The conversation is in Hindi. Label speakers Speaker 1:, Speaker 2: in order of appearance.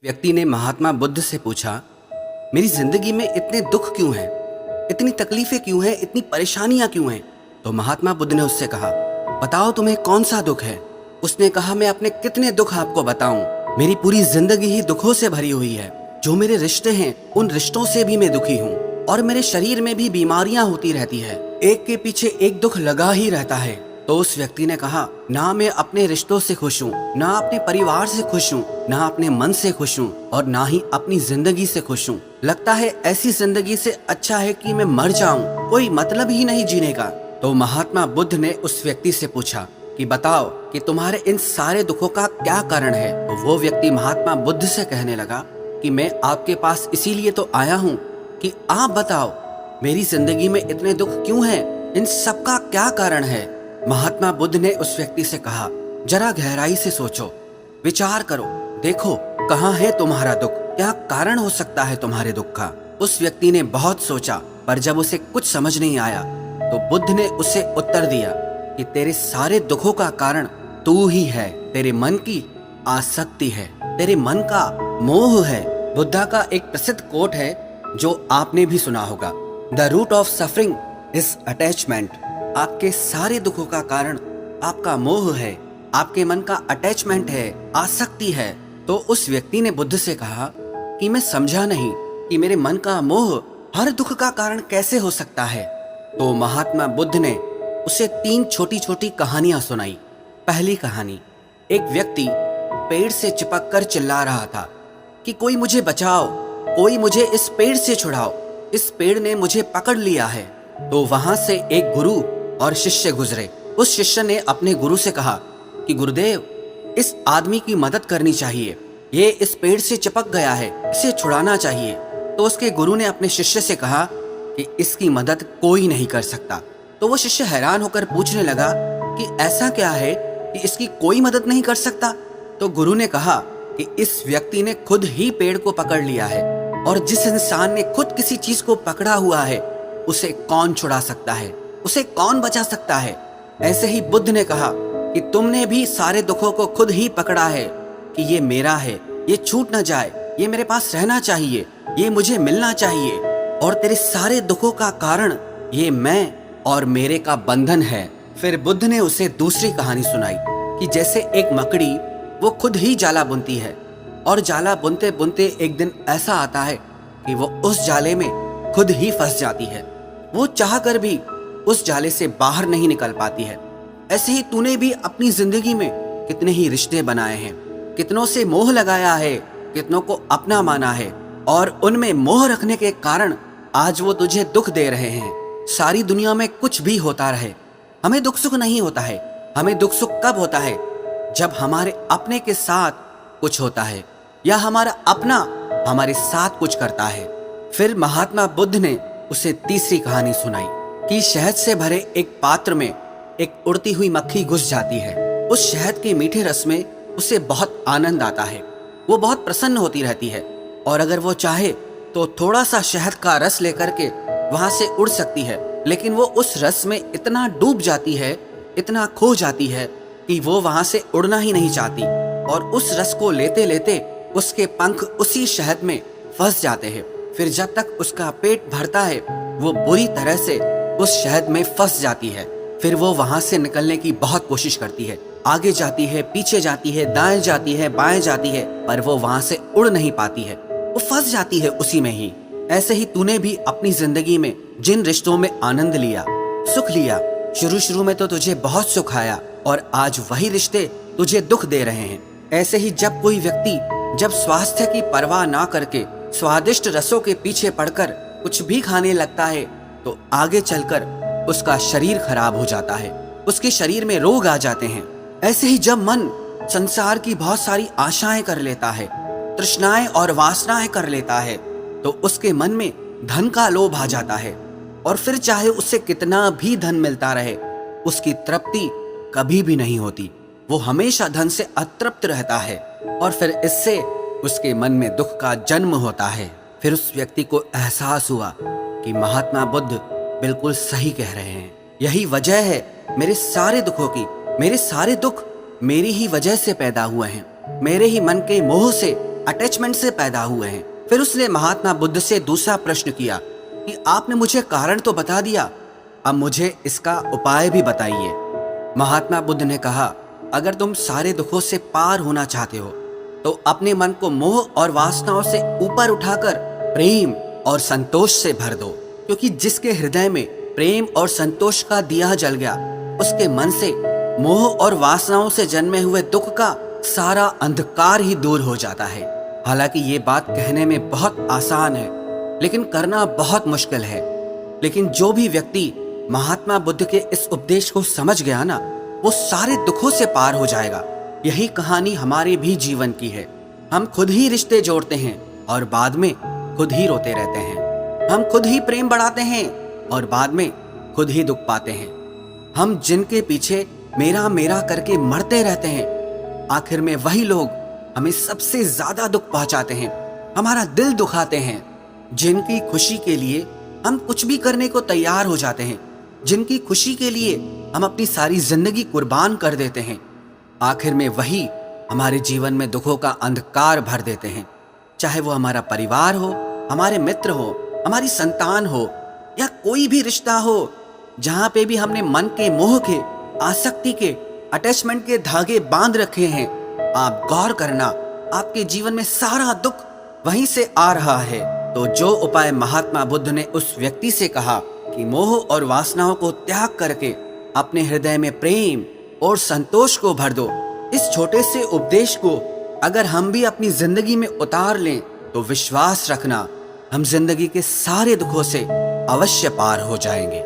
Speaker 1: व्यक्ति ने महात्मा बुद्ध से पूछा, मेरी जिंदगी में इतने दुख क्यों हैं? इतनी तकलीफें क्यों हैं? इतनी परेशानियां क्यों हैं? तो महात्मा बुद्ध ने उससे कहा, बताओ तुम्हें कौन सा दुख है? उसने कहा, मैं अपने कितने दुख आपको बताऊं? मेरी पूरी जिंदगी ही दुखों से भरी हुई है। जो मेरे रिश्ते हैं उन रिश्तों से भी मैं दुखी हूँ और मेरे शरीर में भी बीमारियां होती रहती है। एक के पीछे एक दुख लगा ही रहता है। तो उस व्यक्ति ने कहा, ना मैं अपने रिश्तों से खुश हूँ, ना अपने परिवार से खुश हूँ, ना अपने मन से खुश हूँ और ना ही अपनी जिंदगी से खुश हूँ। लगता है ऐसी जिंदगी से अच्छा है कि मैं मर जाऊं, कोई मतलब ही नहीं जीने का। तो महात्मा बुद्ध ने उस व्यक्ति से पूछा कि बताओ कि तुम्हारे इन सारे दुखों का क्या कारण है? तो वो व्यक्ति महात्मा बुद्ध से कहने लगा कि मैं आपके पास इसीलिए तो आया हूँ कि आप बताओ मेरी जिंदगी में इतने दुख क्यों हैं? इन सब का क्या कारण है? महात्मा बुद्ध ने उस व्यक्ति से कहा, जरा गहराई से सोचो, विचार करो, देखो कहाँ है तुम्हारा दुख, क्या कारण हो सकता है तुम्हारे दुख का। उस व्यक्ति ने बहुत सोचा, पर जब उसे कुछ समझ नहीं आया तो बुद्ध ने उसे उत्तर दिया कि तेरे सारे दुखों का कारण तू ही है। तेरे मन की आसक्ति है, तेरे मन का मोह है। बुद्धा का एक प्रसिद्ध कोट है जो आपने भी सुना होगा, the root of suffering is attachment. आपके सारे दुखों का कारण आपका मोह है, आपके मन का अटैचमेंट है, आसक्ति है। तो उस व्यक्ति ने बुद्ध से कहा कि मैं समझा नहीं कि मेरे मन का मोह हर दुख का कारण कैसे हो सकता है। तो महात्मा बुद्ध ने उसे 3 छोटी छोटी कहानियां सुनाई। पहली कहानी, एक व्यक्ति पेड़ से चिपक कर चिल्ला रहा था कि कोई मुझे बचाओ, कोई मुझे इस पेड़ से छुड़ाओ, इस पेड़ ने मुझे पकड़ लिया है। तो वहां से एक गुरु और शिष्य गुजरे। उस शिष्य ने अपने गुरु से कहा कि गुरुदेव, इस आदमी की मदद करनी चाहिए, ये इस पेड़ से चिपक गया है, इसे छुड़ाना चाहिए। तो उसके गुरु ने अपने शिष्य से कहा कि इसकी मदद कोई नहीं कर सकता। तो वो शिष्य हैरान होकर पूछने लगा कि ऐसा क्या है कि इसकी कोई मदद नहीं कर सकता। तो गुरु ने कहा कि इस व्यक्ति ने खुद ही पेड़ को पकड़ लिया है और जिस इंसान ने खुद किसी चीज को पकड़ा हुआ है उसे कौन छुड़ा सकता है, उसे कौन बचा सकता है। ऐसे ही बुद्ध ने कहा कि तुमने भी सारे दुखों को खुद ही पकड़ा है कि ये मेरा है, ये छूट न जाए, ये मेरे पास रहना चाहिए, ये मुझे मिलना चाहिए। और तेरे सारे दुखों का कारण ये मैं और मेरे का बंधन है। फिर बुद्ध ने उसे दूसरी कहानी सुनाई कि जैसे एक मकड़ी वो खुद ही जाला बुनती है और जाला बुनते बुनते एक दिन ऐसा आता है कि वो उस जाले में खुद ही फंस जाती है। वो चाह कर भी उस जाले से बाहर नहीं निकल पाती है। ऐसे ही तूने भी अपनी जिंदगी में कितने ही रिश्ते बनाए हैं, कितनों से मोह लगाया है, कितनों को अपना माना है और उनमें मोह रखने के कारण आज वो तुझे दुख दे रहे हैं। सारी दुनिया में कुछ भी होता रहे, हमें दुख सुख नहीं होता है। हमें दुख सुख कब होता है? जब हमारे अपने के साथ कुछ होता है या हमारा अपना हमारे साथ कुछ करता है। फिर महात्मा बुद्ध ने उसे तीसरी कहानी सुनाई कि शहद से भरे एक पात्र में एक उड़ती हुई मक्खी घुस जाती है। उस शहद के मीठे रस में उसे बहुत आनंद आता है, वो बहुत प्रसन्न होती रहती है और अगर वो चाहे तो थोड़ा सा शहद का रस लेकर के वहां से उड़ सकती है। लेकिन वो उस रस में इतना डूब जाती है, इतना खो जाती है कि वो वहां से उड़ना ही नहीं चाहती और उस रस को लेते लेते उसके पंख उसी शहद में फंस जाते हैं। फिर जब तक उसका पेट भरता है वो बुरी तरह से उस शहद में फंस जाती है। फिर वो वहां से निकलने की बहुत कोशिश करती है, आगे जाती है, पीछे जाती है, दाएं जाती है, बाएं जाती है, पर वो वहां से उड़ नहीं पाती है, वो फंस जाती है उसी में ही। ऐसे ही तूने भी अपनी जिंदगी में जिन रिश्तों में आनंद लिया, सुख लिया, शुरू शुरू में तो तुझे बहुत सुख आया और आज वही रिश्ते तुझे दुख दे रहे हैं। ऐसे ही जब कोई व्यक्ति जब स्वास्थ्य की परवाह ना करके स्वादिष्ट रसों के पीछे पड़कर कुछ भी खाने लगता है तो आगे चलकर उसका शरीर खराब हो जाता है, उसके शरीर में रोग आ जाते हैं। ऐसे ही जब मन संसार की बहुत सारी आशाएं कर लेता है, तृष्णाएं और वासनाएं कर लेता है तो उसके मन में धन का लोभ आ जाता है और फिर चाहे उससे कितना भी धन मिलता रहे उसकी तृप्ति कभी भी नहीं होती। वो हमेशा धन से अतृप्त रहता है और फिर इससे उसके मन में दुख का जन्म होता है। फिर उस व्यक्ति को एहसास हुआ कि महात्मा बुद्ध बिल्कुल सही कह रहे हैं। यही वजह है मेरे सारे दुखों की, मेरे सारे दुख मेरी ही वजह से पैदा हुए हैं। मेरे ही मन के मोह से अटैचमेंट से पैदा हुए हैं। फिर उसने महात्मा बुद्ध से दूसरा प्रश्न किया कि आपने मुझे कारण तो बता दिया, अब मुझे इसका उपाय भी बताइए। महात्मा बुद्ध ने कहा, अगर तुम सारे दुखों से पार होना चाहते हो तो अपने मन को मोह और वासनाओं से ऊपर उठाकर प्रेम और संतोष से भर दो, क्योंकि जिसके हृदय में प्रेम और संतोष का दिया जल गया, उसके मन से मोह और वासनाओं से जन्मे हुए दुख का सारा अंधकार ही दूर हो जाता है। हालांकि ये बात कहने में बहुत आसान है, लेकिन करना बहुत मुश्किल है। लेकिन जो भी व्यक्ति महात्मा बुद्ध के इस उपदेश को समझ गया ना, वो सारे दुखों से पार हो जाएगा। यही कहानी हमारे भी जीवन की है। हम खुद ही रिश्ते जोड़ते हैं और बाद में खुद ही रोते रहते हैं। हम खुद ही प्रेम बढ़ाते हैं और बाद में खुद ही दुख पाते हैं। हम जिनके पीछे मेरा मेरा करके मरते रहते हैं, आखिर में वही लोग हमें सबसे ज्यादा दुख पहुंचाते हैं, हमारा दिल दुखाते हैं। जिनकी खुशी के लिए हम कुछ भी करने को तैयार हो जाते हैं, जिनकी खुशी के लिए हम अपनी सारी जिंदगी कुर्बान कर देते हैं, आखिर में वही हमारे जीवन में दुखों का अंधकार भर देते हैं। चाहे वो हमारा परिवार हो, हमारे मित्र हो, हमारी संतान हो या कोई भी रिश्ता हो, जहां पे भी हमने मन के मोह के, आसक्ति के, अटैचमेंट के धागे बांध रखे हैं, आप गौर करना, आपके जीवन में सारा दुख वहीं से आ रहा है। तो जो उपाय महात्मा बुद्ध ने उस व्यक्ति से कहा कि मोह और वासनाओं को त्याग करके अपने हृदय में प्रेम और संतोष को भर दो, इस छोटे से उपदेश को अगर हम भी अपनी जिंदगी में उतार लें तो विश्वास रखना, हम जिंदगी के सारे दुखों से अवश्य पार हो जाएंगे।